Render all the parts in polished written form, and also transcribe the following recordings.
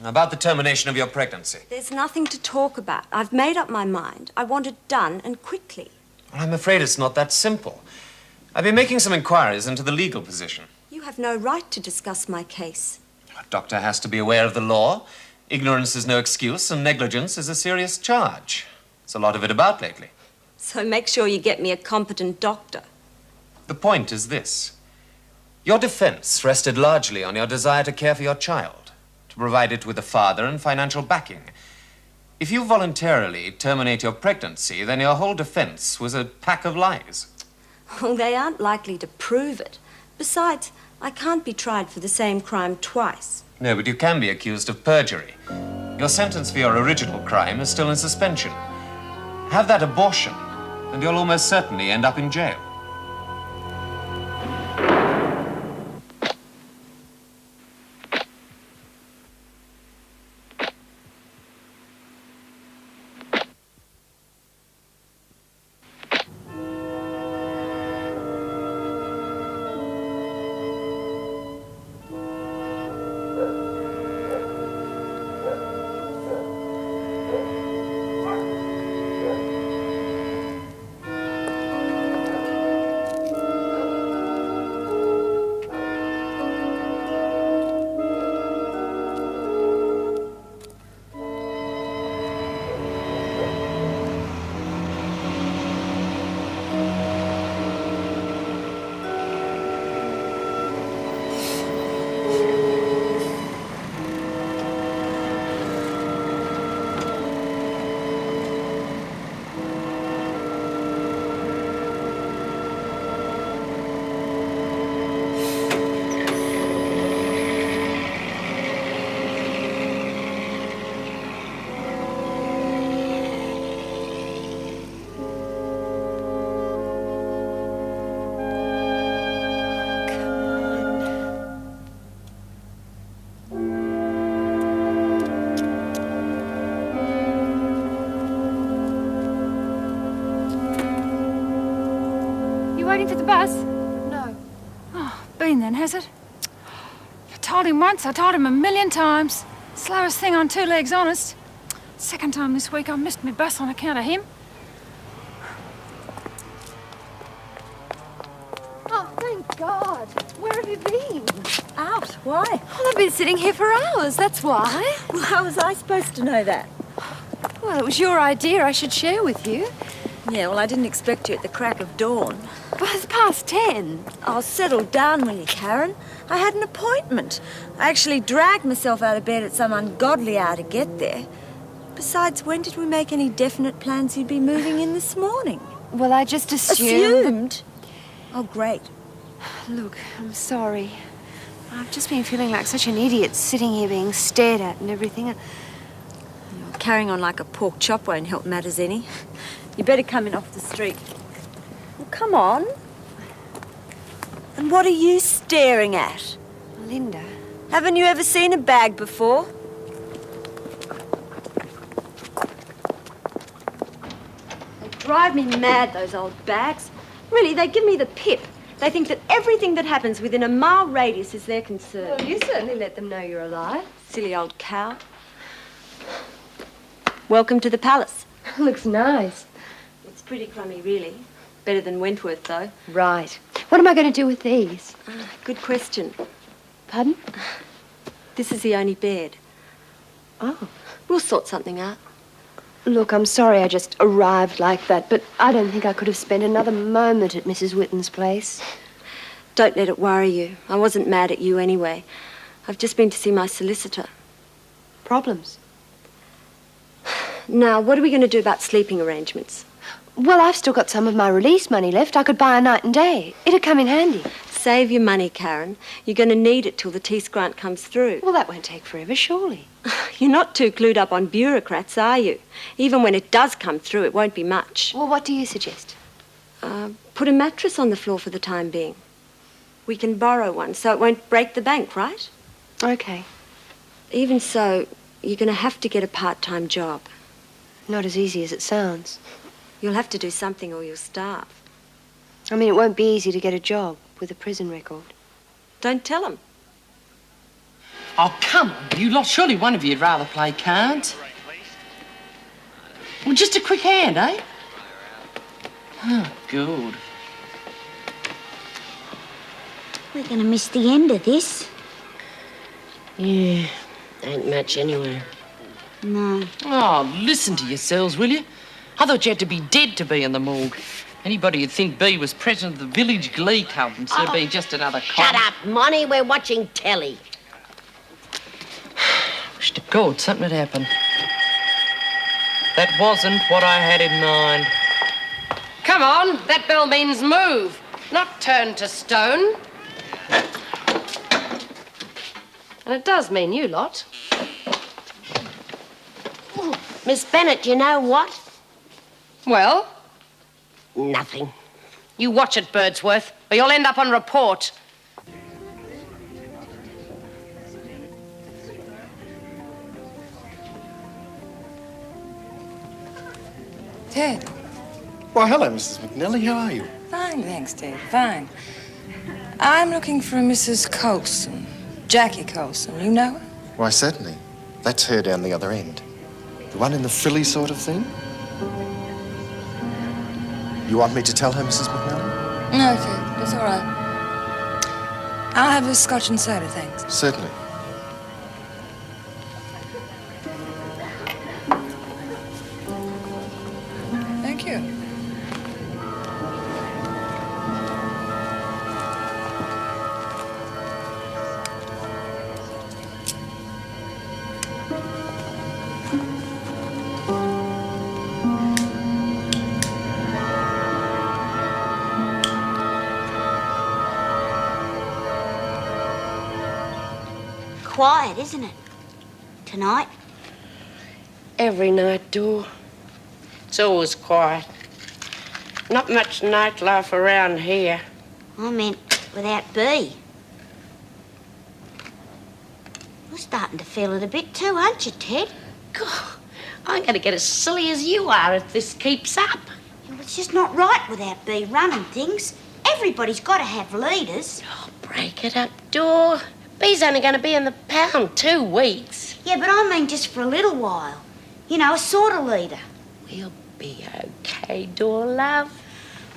About the termination of your pregnancy. There's nothing to talk about. I've made up my mind. I want it done, and quickly. Well, I'm afraid it's not that simple. I've been making some inquiries into the legal position. You have no right to discuss my case. A doctor has to be aware of the law. Ignorance is no excuse, and negligence is a serious charge. There's a lot of it about lately. So make sure you get me a competent doctor. The point is this. Your defense rested largely on your desire to care for your child, to provide it with a father and financial backing. If you voluntarily terminate your pregnancy, then your whole defense was a pack of lies. Well, they aren't likely to prove it. Besides, I can't be tried for the same crime twice. No, but you can be accused of perjury. Your sentence for your original crime is still in suspension. Have that abortion, and you'll almost certainly end up in jail. Waiting for the bus? No. Oh, been then, has it? I told him once, I told him a million times. Slowest thing on two legs, honest. Second time this week I missed my bus on account of him. Oh, thank God. Where have you been? Out. Why? Well, I've been sitting here for hours, that's why. Well, how was I supposed to know that? Well, it was your idea I should share with you. Yeah, well, I didn't expect you at the crack of dawn. Well, it's past 10. Oh, settle down, will you, Karen? I had an appointment. I actually dragged myself out of bed at some ungodly hour to get there. Besides, when did we make any definite plans you'd be moving in this morning? Well, I just assumed... Assumed? Oh, great. Look, I'm sorry. I've just been feeling like such an idiot sitting here being stared at and everything. Carrying on like a pork chop won't help matters any. You better come in off the street. Well, come on. And what are you staring at? Linda. Haven't you ever seen a bag before? They drive me mad, those old bags. Really, they give me the pip. They think that everything that happens within a mile radius is their concern. Well, you certainly let them know you're alive. Silly old cow. Welcome to the palace. Looks nice. It's pretty crummy, really. Better than Wentworth, though. Right. What am I going to do with these? Good question. Pardon? This is the only bed. Oh. We'll sort something out. Look, I'm sorry I just arrived like that, but I don't think I could have spent another moment at Mrs. Whitten's place. Don't let it worry you. I wasn't mad at you anyway. I've just been to see my solicitor. Problems? Now, what are we going to do about sleeping arrangements? Well, I've still got some of my release money left. I could buy a night and day. It'd come in handy. Save your money, Karen. You're going to need it till the Tees grant comes through. Well, that won't take forever, surely. You're not too clued up on bureaucrats, are you? Even when it does come through, it won't be much. Well, what do you suggest? Put a mattress on the floor for the time being. We can borrow one, so it won't break the bank, right? Okay. Even so, you're going to have to get a part-time job. Not as easy as it sounds. You'll have to do something or you'll starve. I mean, it won't be easy to get a job with a prison record. Don't tell them. Oh, come on, you lot. Surely one of you'd rather play cards. Well, just a quick hand, eh? Oh, good. We're going to miss the end of this. Yeah, ain't much anyway. No. Oh, listen to yourselves, will you? I thought you had to be dead to be in the morgue. Anybody would think B was president of the village glee club instead of being just another Shut up, Monty. We're watching telly. Wish to God something had happened. That wasn't what I had in mind. Come on, that bell means move, not turn to stone. And it does mean you lot. Miss Bennett, you know what? Well? Nothing. You watch it, Birdsworth, or you'll end up on report. Ted. Why, hello, Mrs. McNally. How are you? Fine, thanks, Ted. Fine. I'm looking for a Mrs. Colson. Jackie Colson. You know her? Why, certainly. That's her down the other end. The one in the frilly sort of thing? You want me to tell her, Mrs. McNally? No, Ted. That's all right. I'll have a scotch and soda, thanks. Certainly. Thank you. Quiet, isn't it? Tonight? Every night, Dor. It's always quiet. Not much nightlife around here. I meant without B. You're starting to feel it a bit too, aren't you, Ted? God, I'm going to get as silly as you are if this keeps up. Yeah, well, it's just not right without B running things. Everybody's got to have leaders. Oh, break it up, Dor. B's only going to be in the pound 2 weeks. Yeah, but I mean just for a little while. You know, a sort of leader. We'll be okay, Dor, love.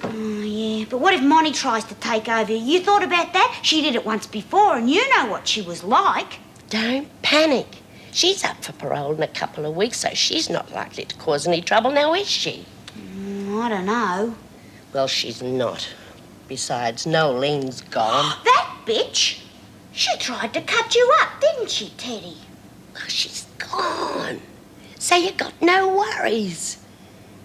Oh, yeah, but what if Monty tries to take over? You thought about that? She did it once before, and you know what she was like. Don't panic. She's up for parole in a couple of weeks, so she's not likely to cause any trouble now, is she? I don't know. Well, she's not. Besides, Nolene's gone. That bitch! She tried to cut you up, didn't she, Teddy? Well, she's gone. So you got no worries.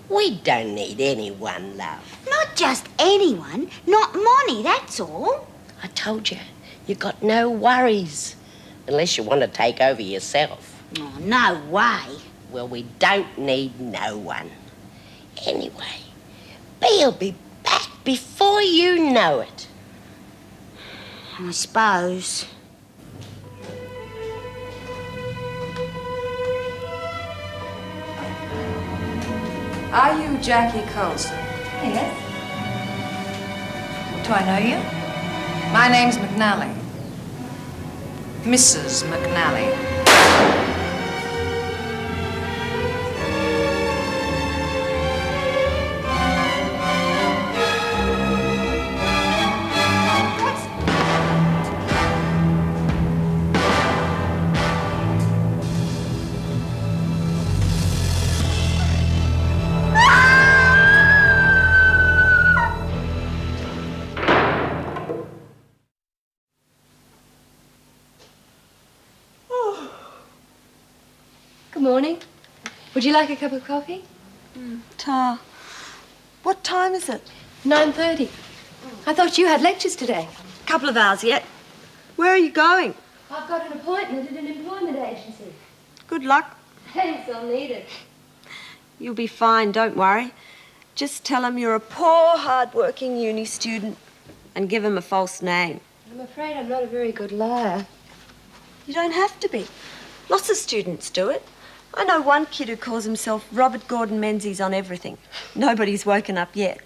We don't need anyone, love. Not just anyone, not Monty, that's all. I told you, you got no worries. Unless you want to take over yourself. Oh, no way. Well, we don't need no one. Anyway, B'll be back before you know it. I suppose. Are you Jackie Colson? Yes. Do I know you? My name's McNally. Mrs. McNally. Good morning. Would you like a cup of coffee? Ta. What time is it? 9:30. I thought you had lectures today. Couple of hours yet. Where are you going? I've got an appointment at an employment agency. Good luck. Thanks, I'll need it. You'll be fine, don't worry. Just tell them you're a poor, hard-working uni student and give them a false name. I'm afraid I'm not a very good liar. You don't have to be. Lots of students do it. I know one kid who calls himself Robert Gordon Menzies on everything. Nobody's woken up yet.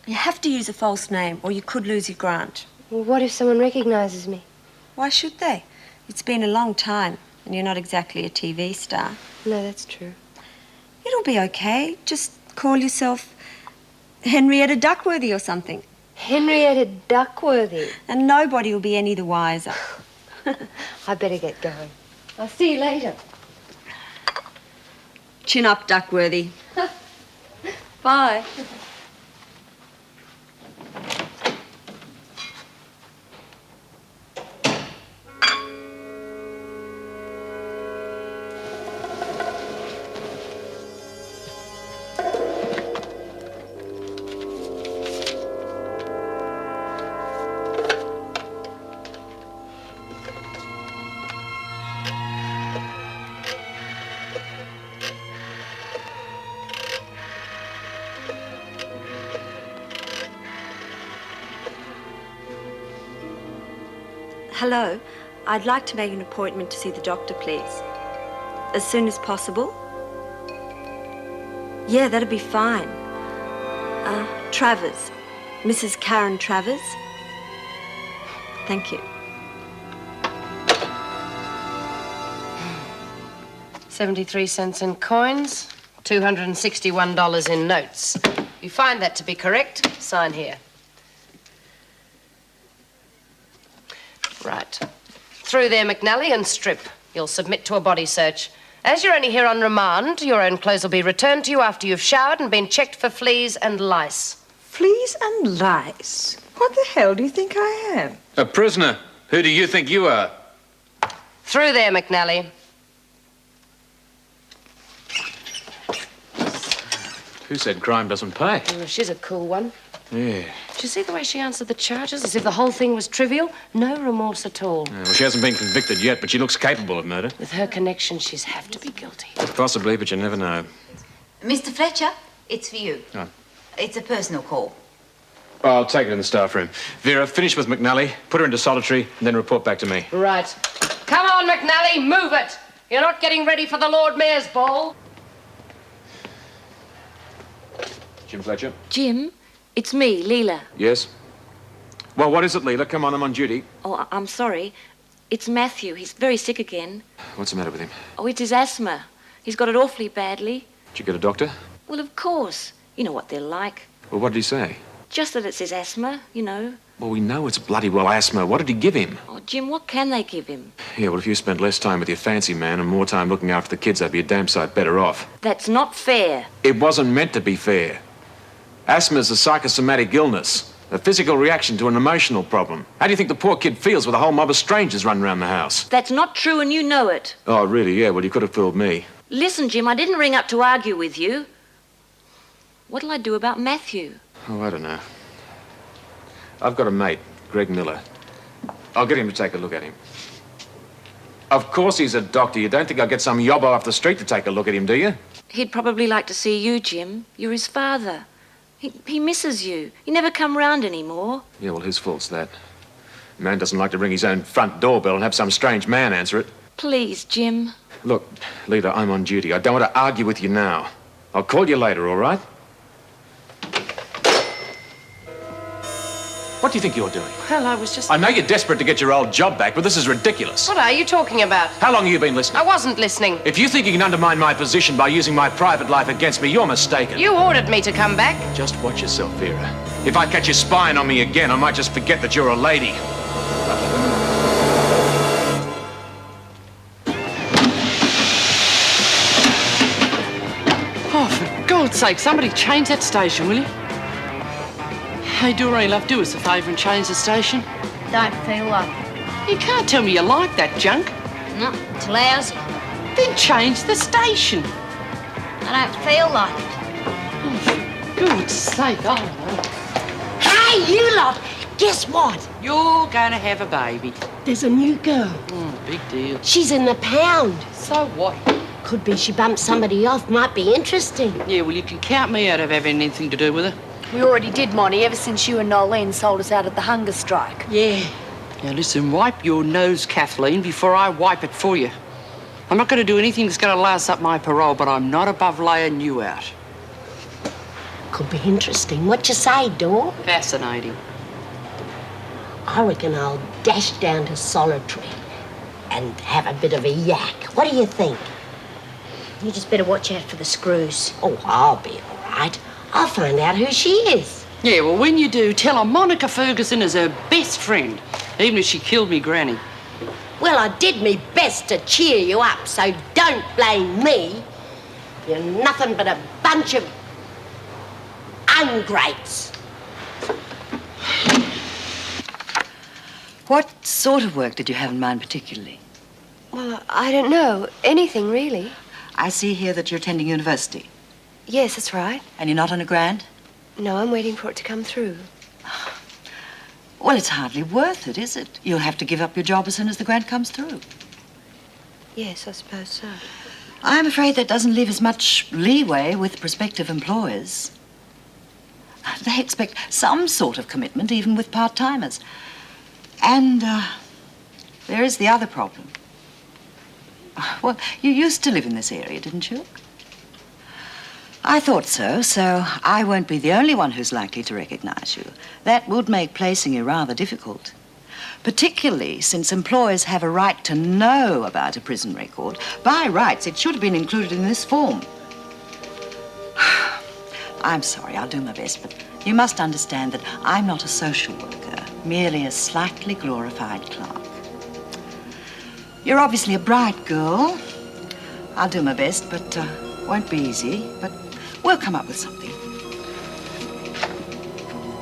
You have to use a false name or you could lose your grant. Well, what if someone recognises me? Why should they? It's been a long time, and you're not exactly a TV star. No, that's true. It'll be okay. Just call yourself Henrietta Duckworthy or something. Henrietta Duckworthy. And nobody will be any the wiser. I better get going. I'll see you later. Chin up, Duckworthy. Bye. Hello. I'd like to make an appointment to see the doctor, please. As soon as possible. Yeah, that'd be fine. Travers. Mrs. Karen Travers. Thank you. 73 cents in coins, $261 in notes. If you find that to be correct, sign here. Right. Through there, McNally, and strip. You'll submit to a body search. As you're only here on remand, your own clothes will be returned to you after you've showered and been checked for fleas and lice. Fleas and lice? What the hell do you think I am? A prisoner. Who do you think you are? Through there, McNally. Who said crime doesn't pay? Oh, she's a cool one. Yeah. Did you see the way she answered the charges? As if the whole thing was trivial? No remorse at all. Well, she hasn't been convicted yet, but she looks capable of murder. With her connections, she's have to be guilty. Possibly, but you never know. Mr. Fletcher, it's for you. Oh. It's a personal call. I'll take it in the staff room. Vera, finish with McNally, put her into solitary, and then report back to me. Right. Come on, McNally, move it. You're not getting ready for the Lord Mayor's ball. Jim Fletcher? Jim, it's me, Leela. Yes? Well, what is it, Leela? Come on, I'm on duty. Oh, I'm sorry. It's Matthew. He's very sick again. What's the matter with him? Oh, it's his asthma. He's got it awfully badly. Did you get a doctor? Well, of course. You know what they're like. Well, what did he say? Just that it's his asthma, you know. Well, we know it's bloody well asthma. What did he give him? Oh, Jim, what can they give him? Yeah, well, if you spent less time with your fancy man and more time looking after the kids, I'd be a damn sight better off. That's not fair. It wasn't meant to be fair. Asthma is a psychosomatic illness, a physical reaction to an emotional problem. How do you think the poor kid feels with a whole mob of strangers running around the house? That's not true, and you know it. Oh, really? Yeah, well, you could have fooled me. Listen, Jim, I didn't ring up to argue with you. What'll I do about Matthew? Oh, I don't know. I've got a mate, Greg Miller. I'll get him to take a look at him. Of course he's a doctor. You don't think I'll get some yobbo off the street to take a look at him, do you? He'd probably like to see you, Jim. You're his father. He misses you. You never come round anymore. Yeah, well, whose fault's that? A man doesn't like to ring his own front doorbell and have some strange man answer it. Please, Jim. Look, Lita, I'm on duty. I don't want to argue with you now. I'll call you later, all right? What do you think you're doing? Well, I was just... I know you're desperate to get your old job back, but this is ridiculous. What are you talking about? How long have you been listening? I wasn't listening. If you think you can undermine my position by using my private life against me, you're mistaken. You ordered me to come back. Just watch yourself, Vera. If I catch you spying on me again, I might just forget that you're a lady. Oh, for God's sake, somebody change that station, will you? Hey, Doreen, love, do us a favour and change the station. Don't feel like it. You can't tell me you like that junk. No, it's lousy. Then change the station. I don't feel like it. For God's sake, I don't know. Hey, you lot! Guess what? You're going to have a baby. There's a new girl. Oh, big deal. She's in the pound. So what? Could be she bumped somebody off. Might be interesting. Yeah, well, you can count me out of having anything to do with her. We already did, Monty, ever since you and Nolene sold us out at the hunger strike. Yeah. Now, listen, wipe your nose, Kathleen, before I wipe it for you. I'm not going to do anything that's going to last up my parole, but I'm not above laying you out. Could be interesting. What you say, Dor? Fascinating. I reckon I'll dash down to Solitary. and have a bit of a yak. What do you think? You just better watch out for the screws. Oh, I'll be all right. I'll find out who she is. Yeah, well, when you do, tell her Monica Ferguson is her best friend, even if she killed me granny. Well, I did me best to cheer you up, so don't blame me. You're nothing but a bunch of ungrates. What sort of work did you have in mind particularly? Well, I don't know. Anything, really. I see here that you're attending university. Yes, that's right. And you're not on a grant? No, I'm waiting for it to come through. Well, it's hardly worth it, is it? You'll have to give up your job as soon as the grant comes through. Yes, I suppose so. I'm afraid that doesn't leave as much leeway with prospective employers. They expect some sort of commitment, even with part-timers. And there is the other problem. Well, you used to live in this area, didn't you? I thought so, so I won't be the only one who's likely to recognize you. That would make placing you rather difficult, particularly since employers have a right to know about a prison record. By rights, it should have been included in this form. I'm sorry, I'll do my best, but you must understand that I'm not a social worker, merely a slightly glorified clerk. You're obviously a bright girl. I'll do my best, but won't be easy, but we'll come up with something.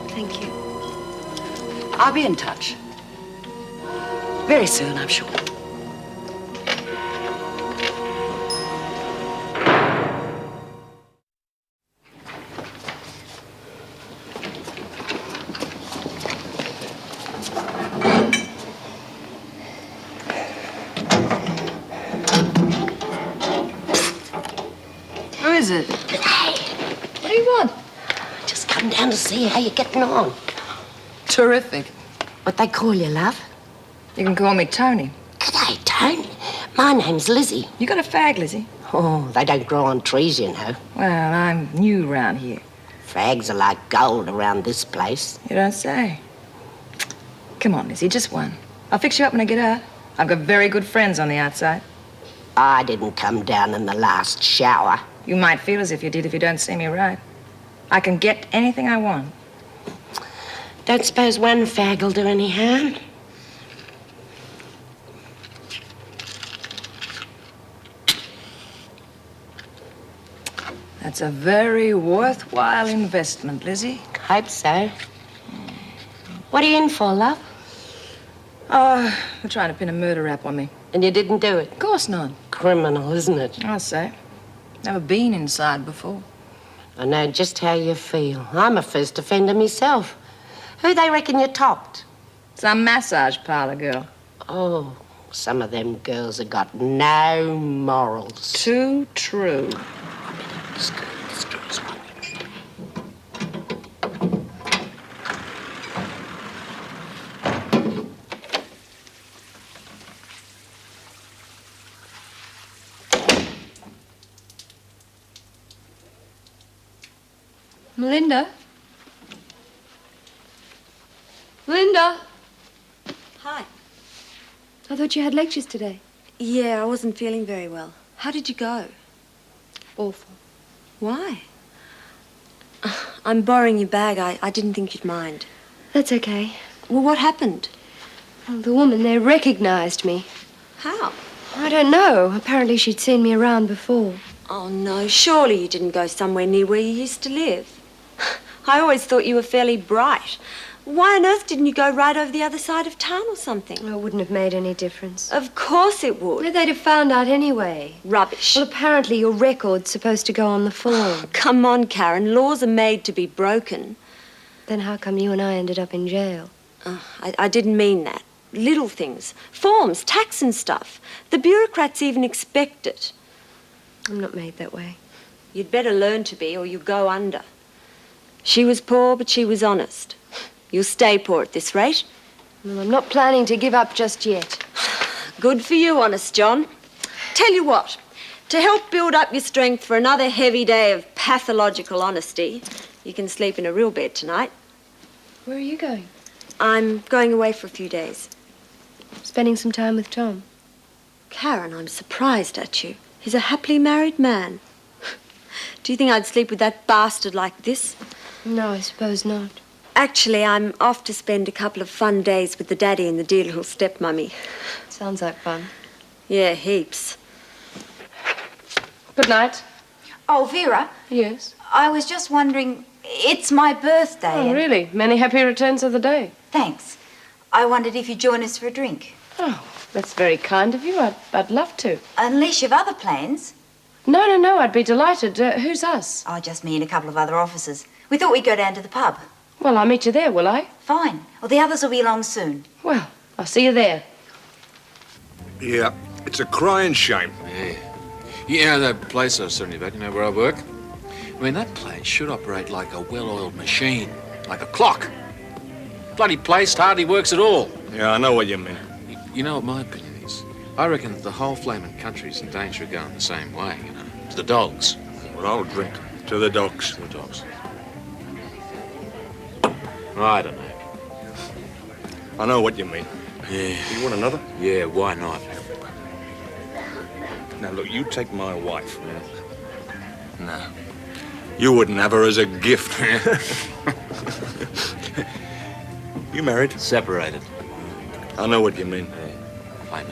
Thank you. I'll be in touch. Very soon, I'm sure. Who is it? Hey. What do you want? Just come down to see how you're getting on. Terrific. What they call you, love? You can call me Tony. G'day, Tony. My name's Lizzie. You got a fag, Lizzie? Oh, they don't grow on trees, you know. Well, I'm new round here. Fags are like gold around this place. You don't say. Come on, Lizzie, just one. I'll fix you up when I get out. I've got very good friends on the outside. I didn't come down in the last shower. You might feel as if you did if you don't see me right. I can get anything I want. Don't suppose one fag will do any harm? That's a very worthwhile investment, Lizzie. Hope so. What are you in for, love? Oh, they're trying to pin a murder rap on me. And you didn't do it? Of course not. Criminal, isn't it? I'll say. Never been inside before. I know just how you feel. I'm a first offender myself. Who they reckon you topped? Some massage parlor girl. Oh, some of them girls have got no morals. Too true. Melinda? Melinda? Hi. I thought you had lectures today. Yeah, I wasn't feeling very well. How did you go? Awful. Why? I'm borrowing your bag. I didn't think you'd mind. That's okay. Well, what happened? Well, the woman there recognized me. How? I don't know. Apparently she'd seen me around before. Oh, no. Surely you didn't go somewhere near where you used to live. I always thought you were fairly bright. Why on earth didn't you go right over the other side of town or something? It wouldn't have made any difference. Of course it would. They'd have found out anyway. Rubbish. Well, apparently your record's supposed to go on the form. Come on, Karen. Laws are made to be broken. Then how come you and I ended up in jail? I didn't mean that. Little things. Forms, tax and stuff. The bureaucrats even expect it. I'm not made that way. You'd better learn to be or you go under. She was poor, but she was honest. You'll stay poor at this rate. Well, I'm not planning to give up just yet. Good for you, Honest John. Tell you what, to help build up your strength for another heavy day of pathological honesty, you can sleep in a real bed tonight. Where are you going? I'm going away for a few days. Spending some time with Tom. Karen, I'm surprised at you. He's a happily married man. Do you think I'd sleep with that bastard like this? No, I suppose not. Actually, I'm off to spend a couple of fun days with the daddy and the dear little stepmummy. Sounds like fun. Yeah, heaps. Good night. Oh, Vera. Yes? I was just wondering, it's my birthday. Oh, really? Many happy returns of the day. Thanks. I wondered if you'd join us for a drink. Oh, that's very kind of you. I'd love to. Unless you've other plans. No, I'd be delighted. Who's us? Oh, just me and a couple of other officers. We thought we'd go down to the pub. Well, I'll meet you there, will I? Fine. Well, the others will be along soon. Well, I'll see you there. Yeah, it's a crying shame. Yeah. You know that place I was telling you about, you know, where I work? I mean, that place should operate like a well-oiled machine, like a clock. Bloody place hardly works at all. Yeah, I know what you mean. You know what my opinion is? I reckon the whole flaming country's in danger of going the same way, you know, to the dogs. Well, I'll drink to the dogs. To the dogs. I don't know. I know what you mean. Yeah. You want another? Yeah, why not? Now, look, you take my wife. Yeah. No. You wouldn't have her as a gift. You married? Separated. I know what you mean. Yeah. Fine,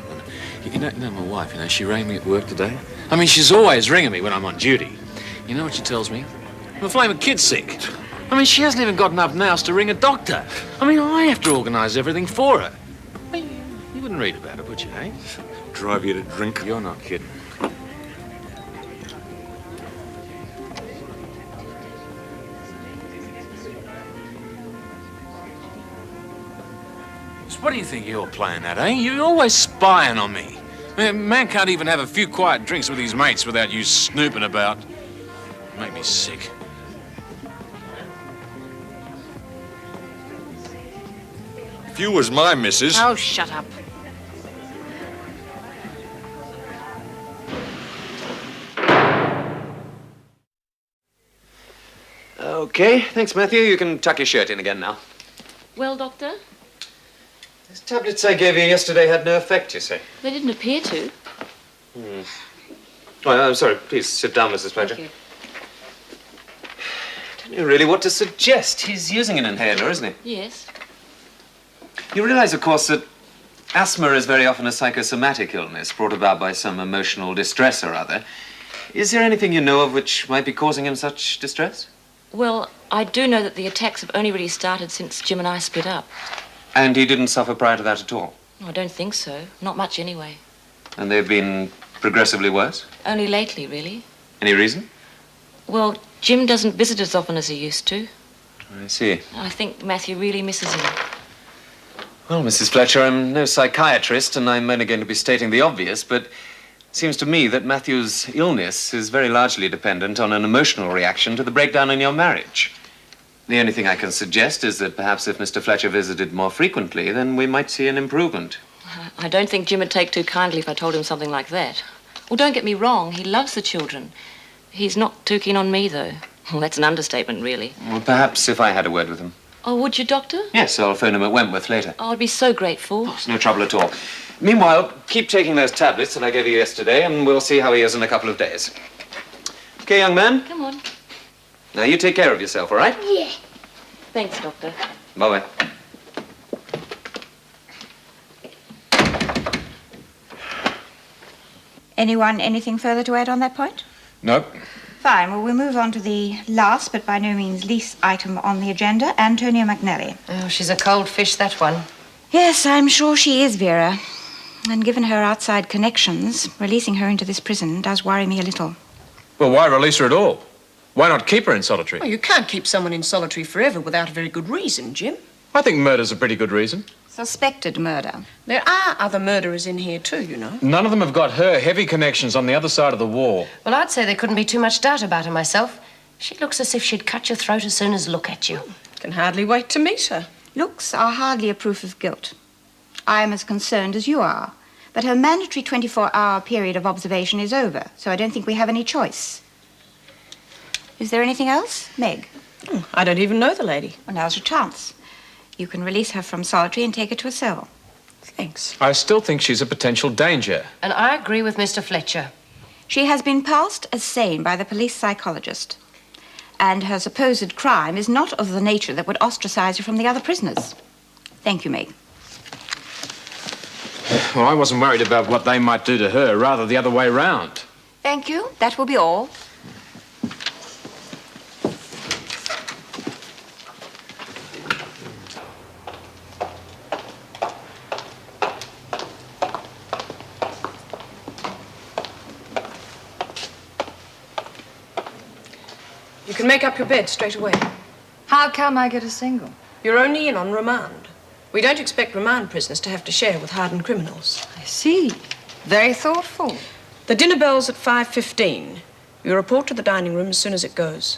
you know my wife, you know, she rang me at work today. I mean, she's always ringing me when I'm on duty. You know what she tells me? I'm a flaming kid sick. I mean, she hasn't even got enough nous to ring a doctor. I mean, I have to organise everything for her. I mean, you wouldn't read about it, would you, eh? Drive you to drink? You're not kidding. So what do you think you're playing at, eh? You're always spying on me. I mean, man can't even have a few quiet drinks with his mates without you snooping about. Make me sick. If you was my missus... Oh, shut up. Okay, thanks, Matthew. You can tuck your shirt in again now. Well, Doctor? Those tablets I gave you yesterday had no effect, you say? They didn't appear to. Oh, I'm sorry. Please sit down, Mrs. Fletcher. Thank you. I don't know really what to suggest. He's using an inhaler, isn't he? Yes. You realize, of course, that asthma is very often a psychosomatic illness brought about by some emotional distress or other. Is there anything you know of which might be causing him such distress? Well, I do know that the attacks have only really started since Jim and I split up. And he didn't suffer prior to that at all? Oh, I don't think so. Not much anyway. And they've been progressively worse? Only lately, really. Any reason? Well, Jim doesn't visit as often as he used to. I see. I think Matthew really misses him. Well, Mrs. Fletcher, I'm no psychiatrist, and I'm only going to be stating the obvious, but it seems to me that Matthew's illness is very largely dependent on an emotional reaction to the breakdown in your marriage. The only thing I can suggest is that perhaps if Mr. Fletcher visited more frequently, then we might see an improvement. I don't think Jim would take too kindly if I told him something like that. Well, don't get me wrong, he loves the children. He's not too keen on me, though. Well, that's an understatement, really. Well, perhaps if I had a word with him. Oh, would you, Doctor? Yes, I'll phone him at Wentworth later. Oh, I'd be so grateful. It's no trouble at all. Meanwhile, keep taking those tablets that I gave you yesterday, and we'll see how he is in a couple of days. Okay, young man? Come on. Now, you take care of yourself, all right? Yeah. Thanks, Doctor. Bye-bye. Anything further to add on that point? Nope. Fine. Well, we'll move on to the last, but by no means least item on the agenda, Antonia McNally. Oh, she's a cold fish, that one. Yes, I'm sure she is, Vera. And given her outside connections, releasing her into this prison does worry me a little. Well, why release her at all? Why not keep her in solitary? Well, you can't keep someone in solitary forever without a very good reason, Jim. I think murder's a pretty good reason. Suspected murder. There are other murderers in here too, you know. None of them have got her heavy connections on the other side of the wall. Well, I'd say there couldn't be too much doubt about her myself. She looks as if she'd cut your throat as soon as look at you. Can hardly wait to meet her. Looks are hardly a proof of guilt. I am as concerned as you are. But her mandatory 24-hour period of observation is over, so I don't think we have any choice. Is there anything else, Meg? I don't even know the lady. Well, now's your chance. You can release her from solitary and take her to a cell. Thanks. I still think she's a potential danger. And I agree with Mr. Fletcher. She has been passed as sane by the police psychologist. And her supposed crime is not of the nature that would ostracize her from the other prisoners. Thank you, Meg. Well, I wasn't worried about what they might do to her, rather the other way round. Thank you. That will be all. You can make up your bed straight away. How come I get a single? You're only in on remand. We don't expect remand prisoners to have to share with hardened criminals. I see. Very thoughtful. The dinner bell's at 5:15. You report to the dining room as soon as it goes.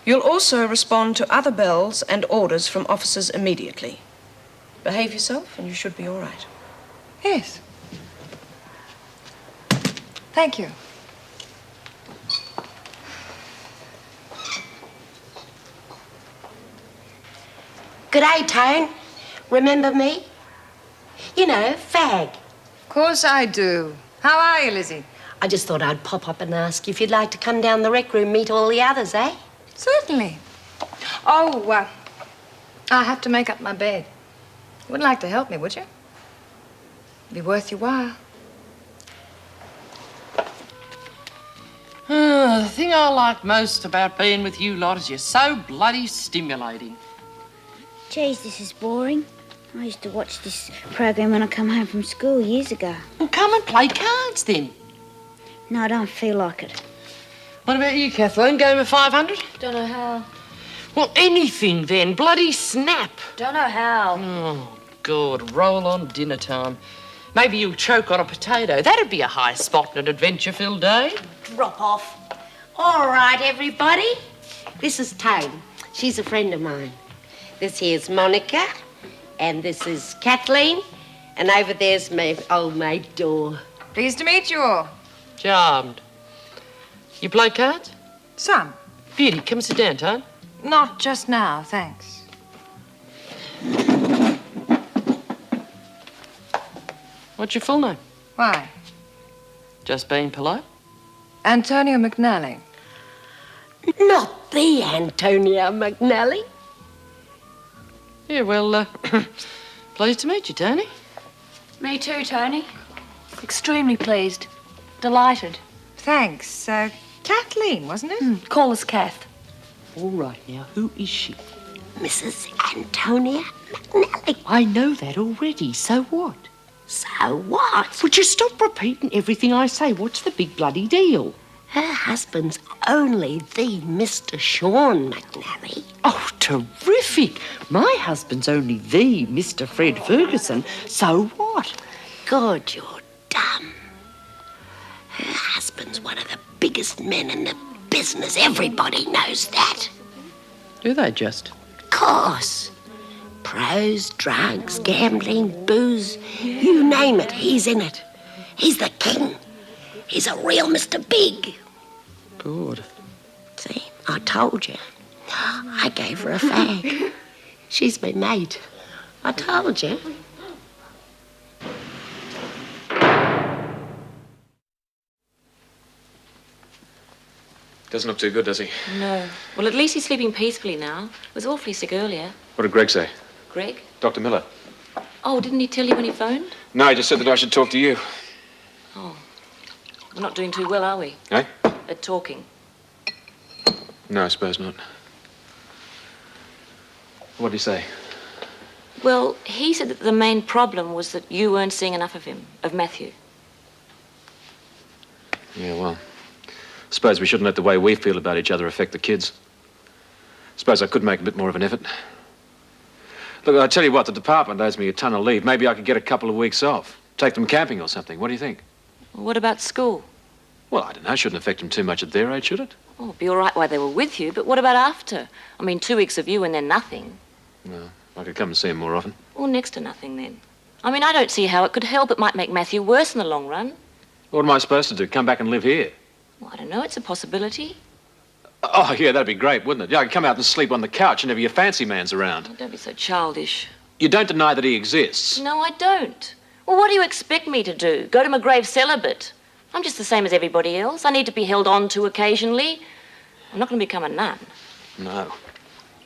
You'll also respond to other bells and orders from officers immediately. Behave yourself and you should be all right. Yes. Thank you. Good day, Tone. Remember me? You know, Fag. Of course I do. How are you, Lizzie? I just thought I'd pop up and ask you if you'd like to come down the rec room, meet all the others, eh? Certainly. Oh, I have to make up my bed. You wouldn't like to help me, would you? It'd be worth your while. The thing I like most about being with you lot is you're so bloody stimulating. Geez, this is boring. I used to watch this program when I come home from school years ago. Well, come and play cards then. No, I don't feel like it. What about you, Kathleen? Game of 500? Don't know how. Well, anything then. Bloody snap. Don't know how. Oh, God. Roll on dinner time. Maybe you'll choke on a potato. That'd be a high spot in an adventure-filled day. Drop off. All right, everybody. This is Tone. She's a friend of mine. This here's Monica. And this is Kathleen. And over there's my old mate, Dor. Pleased to meet you all. Charmed. You play cards? Some. Beauty, come sit down, Tone. Not just now, thanks. What's your full name? Why? Just being polite? Antonia McNally. Not the Antonia McNally. Yeah, well, pleased to meet you, Tony. Me too, Tony. Extremely pleased. Delighted. Thanks. Kathleen, wasn't it? Call us Kath. All right, now, who is she? Mrs. Antonia McNally. I know that already. So what? So what? Would you stop repeating everything I say? What's the big bloody deal? Her husband's only the Mr. Sean McNally. Oh, terrific. My husband's only the Mr. Fred Ferguson. So what? God, you're dumb. Her husband's one of the biggest men in the business. Everybody knows that. Do they just? Of course. Pros, drugs, gambling, booze, you name it, he's in it. He's the king. He's a real Mr. Big. Good. See, I told you. I gave her a fag. She's my mate. I told you. Doesn't look too good, does he? No. Well, at least he's sleeping peacefully now. He was awfully sick earlier. What did Greg say? Greg? Dr. Miller. Oh, didn't he tell you when he phoned? No, he just said that I should talk to you. Oh. We're not doing too well, are we? Eh? At talking. No, I suppose not. What did he say? Well, he said that the main problem was that you weren't seeing enough of him, of Matthew. Yeah, well, suppose we shouldn't let the way we feel about each other affect the kids. Suppose I could make a bit more of an effort. Look, I tell you what, the department owes me a ton of leave. Maybe I could get a couple of weeks off. Take them camping or something. What do you think? What about school? Well, I don't know. Shouldn't affect them too much at their age, should it? Oh, it'd be all right while they were with you, but what about after? I mean, 2 weeks of you and then nothing. No, I could come and see them more often. Or next to nothing, then. I mean, I don't see how it could help. It might make Matthew worse in the long run. What am I supposed to do? Come back and live here? Well, I don't know. It's a possibility. Oh, yeah, that'd be great, wouldn't it? Yeah, I could come out and sleep on the couch whenever your fancy man's around. Oh, don't be so childish. You don't deny that he exists. No, I don't. Well, what do you expect me to do? Go to my grave celibate? I'm just the same as everybody else. I need to be held on to occasionally. I'm not going to become a nun. No.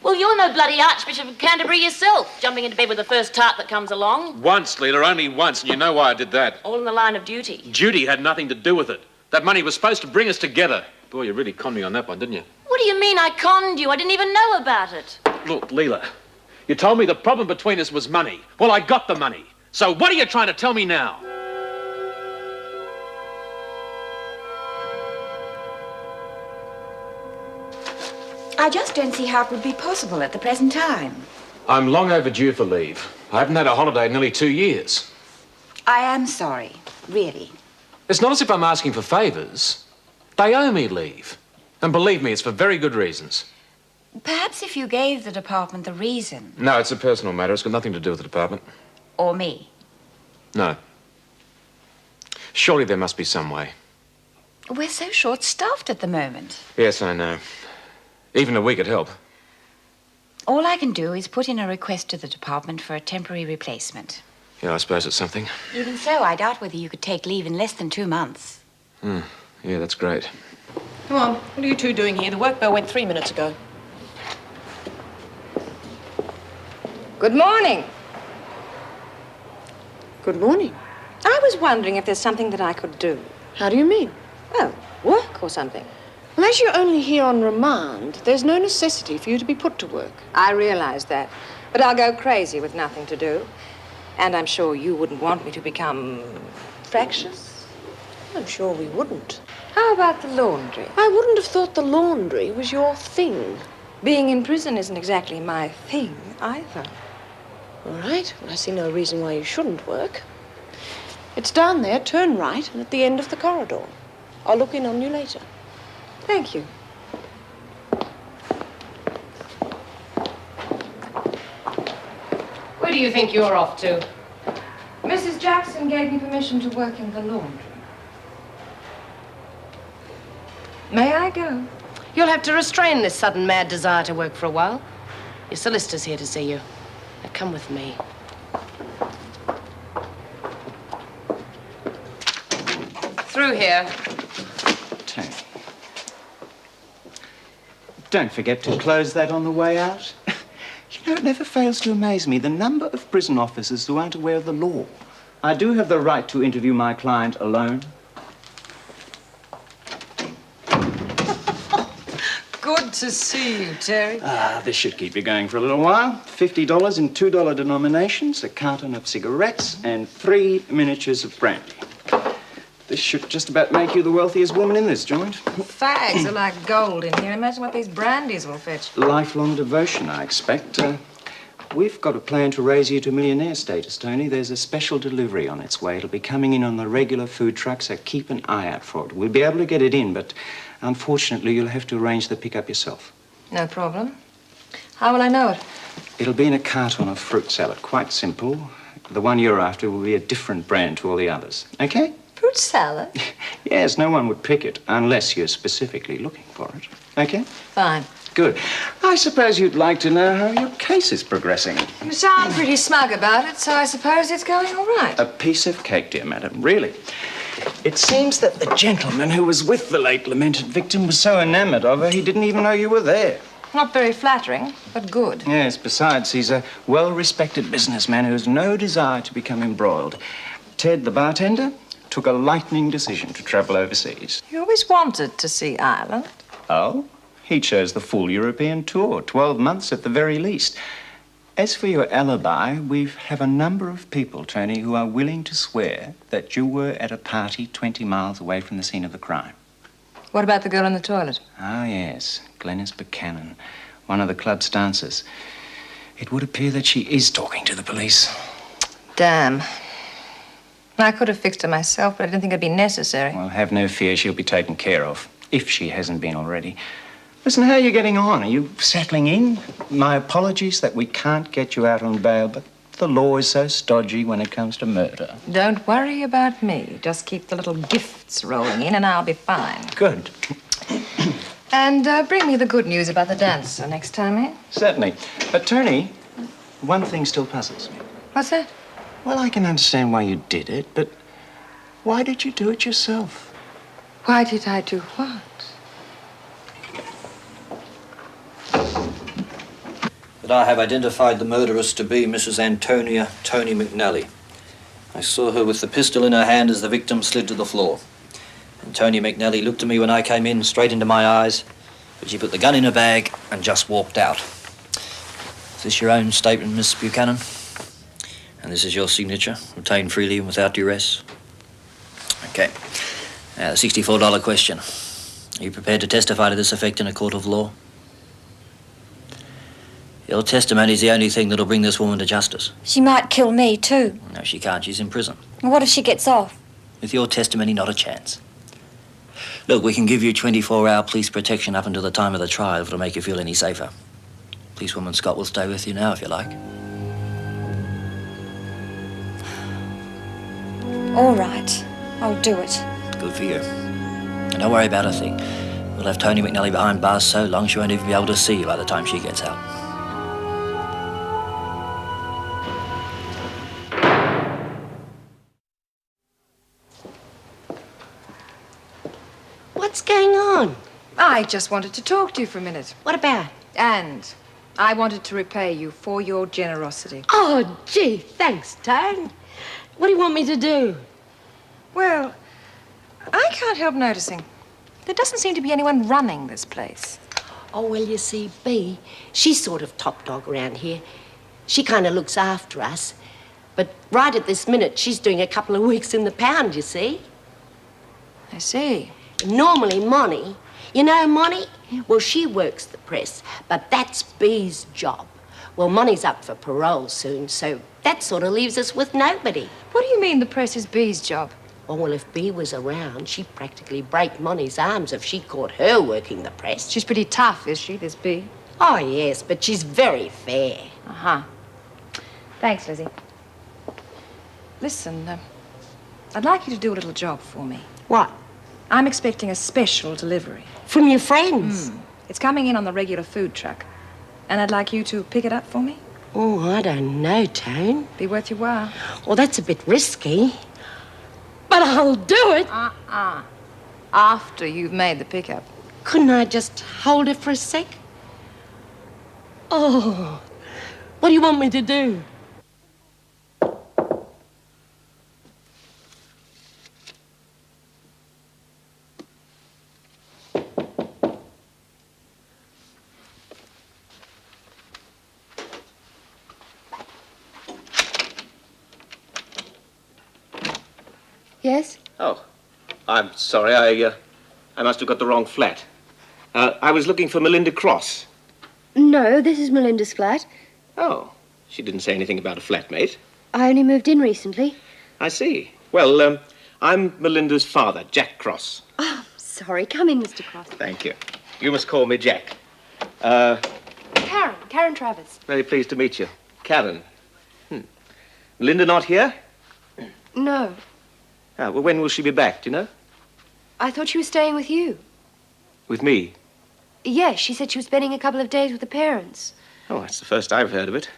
Well, you're no bloody Archbishop of Canterbury yourself, jumping into bed with the first tart that comes along. Once, Leela, only once, and you know why I did that. All in the line of duty. Duty had nothing to do with it. That money was supposed to bring us together. Boy, you really conned me on that one, didn't you? What do you mean I conned you? I didn't even know about it. Look, Leela, you told me the problem between us was money. Well, I got the money. So what are you trying to tell me now? I just don't see how it would be possible at the present time. I'm long overdue for leave. I haven't had a holiday in nearly 2 years. I am sorry, really. It's not as if I'm asking for favours. They owe me leave. And believe me, it's for very good reasons. Perhaps if you gave the department the reason. No, it's a personal matter. It's got nothing to do with the department. Or me. No. Surely there must be some way. We're so short-staffed at the moment. Yes, I know. Even a week would help. All I can do is put in a request to the department for a temporary replacement. Yeah, I suppose it's something. Even so, I doubt whether you could take leave in less than 2 months. Yeah, that's great. Come on, what are you two doing here? The work bell went 3 minutes ago. Good morning. Good morning. I was wondering if there's something that I could do. How do you mean? Well, work or something. Well, as you're only here on remand, there's no necessity for you to be put to work. I realize that. But I'll go crazy with nothing to do. And I'm sure you wouldn't want me to become fractious. I'm sure we wouldn't. How about the laundry? I wouldn't have thought the laundry was your thing. Being in prison isn't exactly my thing either. All right. Well, I see no reason why you shouldn't work. It's down there, turn right, and at the end of the corridor. I'll look in on you later. Thank you. Where do you think you're off to? Mrs. Jackson gave me permission to work in the laundry. May I go? You'll have to restrain this sudden mad desire to work for a while. Your solicitor's here to see you. Now come with me. Through here. Tony. Don't forget to close that on the way out. You know, it never fails to amaze me the number of prison officers who aren't aware of the law. I do have the right to interview my client alone. Good to see you, Terry. This should keep you going for a little while. $50 in $2 denominations, a carton of cigarettes, and 3 miniatures of brandy. This should just about make you the wealthiest woman in this joint. Fags are like gold in here. Imagine what these brandies will fetch. Lifelong devotion, I expect. We've got a plan to raise you to millionaire status, Tony. There's a special delivery on its way. It'll be coming in on the regular food truck, so keep an eye out for it. We'll be able to get it in, but unfortunately, you'll have to arrange the pickup yourself. No problem. How will I know it? It'll be in a carton of fruit salad. Quite simple. The one you're after will be a different brand to all the others. Okay? Fruit salad? Yes, no one would pick it unless you're specifically looking for it. Okay? Fine. Good. I suppose you'd like to know how your case is progressing. You sound pretty smug about it, so I suppose it's going all right. A piece of cake, dear madam, really. It seems that the gentleman who was with the late lamented victim was so enamored of her he didn't even know you were there. Not very flattering, but good. Yes, besides, he's a well-respected businessman who has no desire to become embroiled. Ted, the bartender, took a lightning decision to travel overseas. You always wanted to see Ireland. Oh? He chose the full European tour, 12 months at the very least. As for your alibi, we have a number of people, Tony, who are willing to swear that you were at a party 20 miles away from the scene of the crime. What about the girl in the toilet? Ah, yes, Glenys Buchanan, one of the club's dancers. It would appear that she is talking to the police. Damn. I could have fixed her myself, but I didn't think it'd be necessary. Well, have no fear, she'll be taken care of, if she hasn't been already. Listen, how are you getting on? Are you settling in? My apologies that we can't get you out on bail, but the law is so stodgy when it comes to murder. Don't worry about me. Just keep the little gifts rolling in and I'll be fine. Good. And bring me the good news about the dancer next time, eh? Certainly. Tony, One thing still puzzles me. What's that? Well, I can understand why you did it, but why did you do it yourself? Why did I do what? That I have identified the murderess to be Mrs. Antonia Tony McNally. I saw her with the pistol in her hand as the victim slid to the floor. Antonia McNally looked at me when I came in, straight into my eyes, but she put the gun in her bag and just walked out. Is this your own statement, Miss Buchanan? And this is your signature, obtained freely and without duress? Okay. Now, the $64 question. Are you prepared to testify to this effect in a court of law? Your testimony is the only thing that'll bring this woman to justice. She might kill me, too. No, she can't. She's in prison. What if she gets off? With your testimony, not a chance. Look, we can give you 24-hour police protection up until the time of the trial if it'll make you feel any safer. Policewoman Scott will stay with you now, if you like. All right. I'll do it. Good for you. And don't worry about a thing. We'll have Tony McNally behind bars so long she won't even be able to see you by the time she gets out. What's going on? I just wanted to talk to you for a minute. What about? And I wanted to repay you for your generosity. Oh, gee, thanks, Tone. What do you want me to do? Well, I can't help noticing. There doesn't seem to be anyone running this place. Oh, well, you see, Bea, she's sort of top dog around here. She kind of looks after us. But right at this minute, she's doing a couple of weeks in the pound, you see. I see. Normally, Monty, you know Monty? Well, she works the press, but that's Bea's job. Well, Monty's up for parole soon, so that sort of leaves us with nobody. What do you mean the press is Bea's job? Oh, well, if Bea was around, she'd practically break Monty's arms if she caught her working the press. She's pretty tough, is she, this Bea? Oh, yes, but she's very fair. Uh-huh. Thanks, Lizzie. Listen, I'd like you to do a little job for me. What? I'm expecting a special delivery. From your friends? It's coming in on the regular food truck. And I'd like you to pick it up for me. Oh, I don't know, Tone. Be worth your while. Well, that's a bit risky. But I'll do it. After you've made the pickup. Couldn't I just hold it for a sec? Oh, what do you want me to do? Yes? Oh, I'm sorry. I must have got the wrong flat. I was looking for Melinda Cross. No, this is Melinda's flat. Oh, she didn't say anything about a flatmate. I only moved in recently. I see. Well, I'm Melinda's father, Jack Cross. Oh, sorry. Come in, Mr. Cross. Thank you. You must call me Jack. Karen Travers. Very pleased to meet you. Karen. Melinda not here? No. Ah, well, when will she be back, do you know? I thought she was staying with you. With me? Yes, she said she was spending a couple of days with the parents. Oh, that's the first I've heard of it.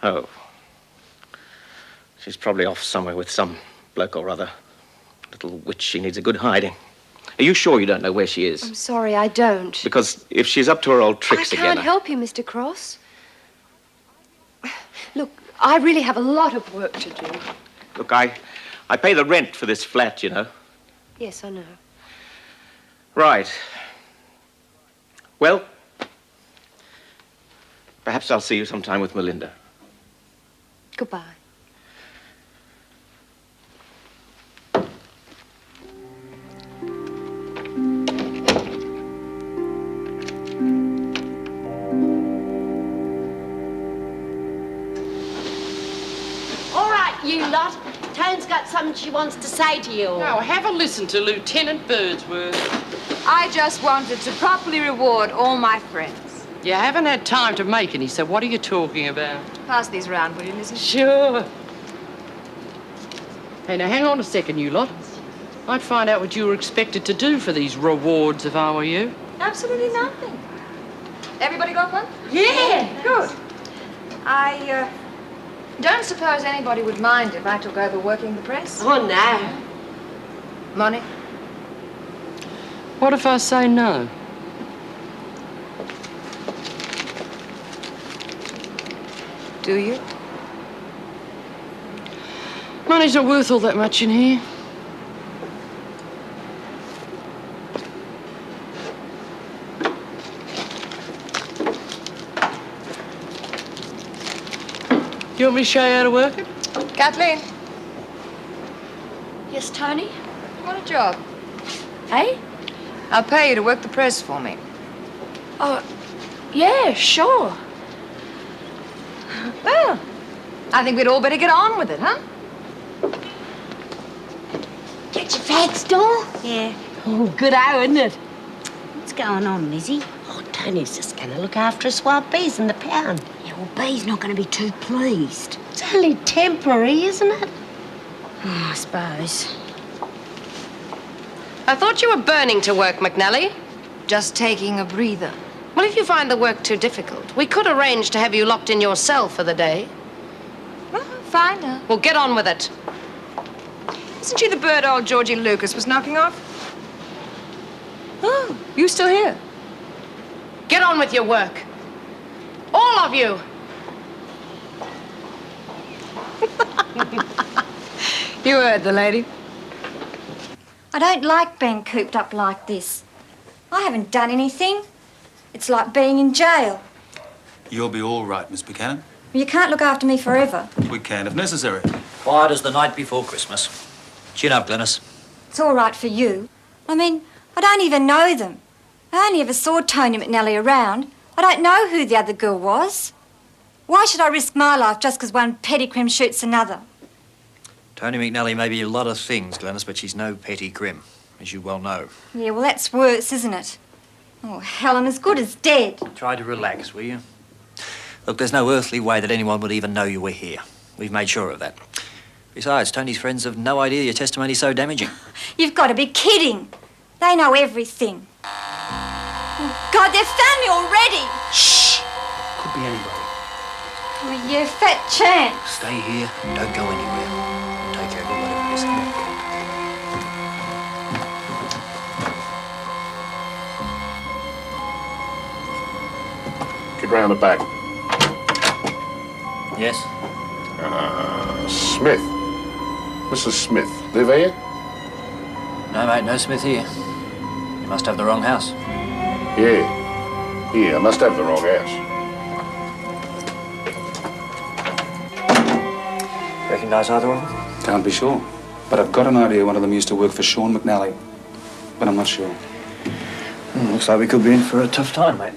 Oh. She's probably off somewhere with some bloke or other. Little witch, she needs a good hiding. Are you sure you don't know where she is? I'm sorry, I don't. Because if she's up to her old tricks again... I can't help you, Mr. Cross. Look, I really have a lot of work to do. Look, I pay the rent for this flat, you know. Yes, I know. Right. Well, perhaps I'll see you sometime with Melinda. Goodbye. All right, you lot. Tone's got something she wants to say to you. Now, have a listen to Lieutenant Birdsworth. I just wanted to properly reward all my friends. You haven't had time to make any, so what are you talking about? Pass these round, will you, Mrs.? Sure. Hey, now, hang on a second, you lot. I'd find out what you were expected to do for these rewards if I were you. Absolutely nothing. Everybody got one? Yeah. Good. I don't suppose anybody would mind if I took over working the press. Oh, no. Money? What if I say no? Do you? Money's not worth all that much in here. You want me to show you how to work it? Kathleen? Yes, Tony? Want a job? Hey? I'll pay you to work the press for me. Oh, yeah, sure. Well, I think we'd all better get on with it, huh? Get your fags, Dor? Yeah. Oh, good hour, isn't it? What's going on, Lizzie? Oh, Tony's just going to look after us while Bee's in the pound. Yeah, well, Bee's not going to be too pleased. It's only temporary, isn't it? Oh, I suppose. I thought you were burning to work, McNally. Just taking a breather. Well, if you find the work too difficult, we could arrange to have you locked in your cell for the day. Well, fine now. Well, get on with it. Isn't she the bird old Georgie Lucas was knocking off? Oh, you still here? Get on with your work. All of you. You heard the lady. I don't like being cooped up like this. I haven't done anything. It's like being in jail. You'll be all right, Miss Buchanan. You can't look after me forever. We can if necessary. Quiet as the night before Christmas. Chin up, Glenys. It's all right for you. I mean, I don't even know them. I only ever saw Tony McNally around. I don't know who the other girl was. Why should I risk my life just because one petty crim shoots another? Tony McNally may be a lot of things, Glenys, but she's no petty crim, as you well know. Yeah, well, that's worse, isn't it? Oh, Helen, as good as dead. Try to relax, will you? Look, there's no earthly way that anyone would even know you were here. We've made sure of that. Besides, Tony's friends have no idea your testimony's so damaging. You've got to be kidding. They know everything. Oh, God, they've found me already. Shh! Could be anybody. Oh, you fat chance. Stay here and don't go anywhere. Take care of whatever it is. Come on. Get round the back. Yes? Smith. Mrs. Smith. Live here? No, mate, no Smith here. You must have the wrong house. Yeah. Yeah, I must have the wrong house. Recognise either of them? Can't be sure. But I've got an idea one of them used to work for Sean McNally. But I'm not sure. Looks like we could be in for a tough time, mate.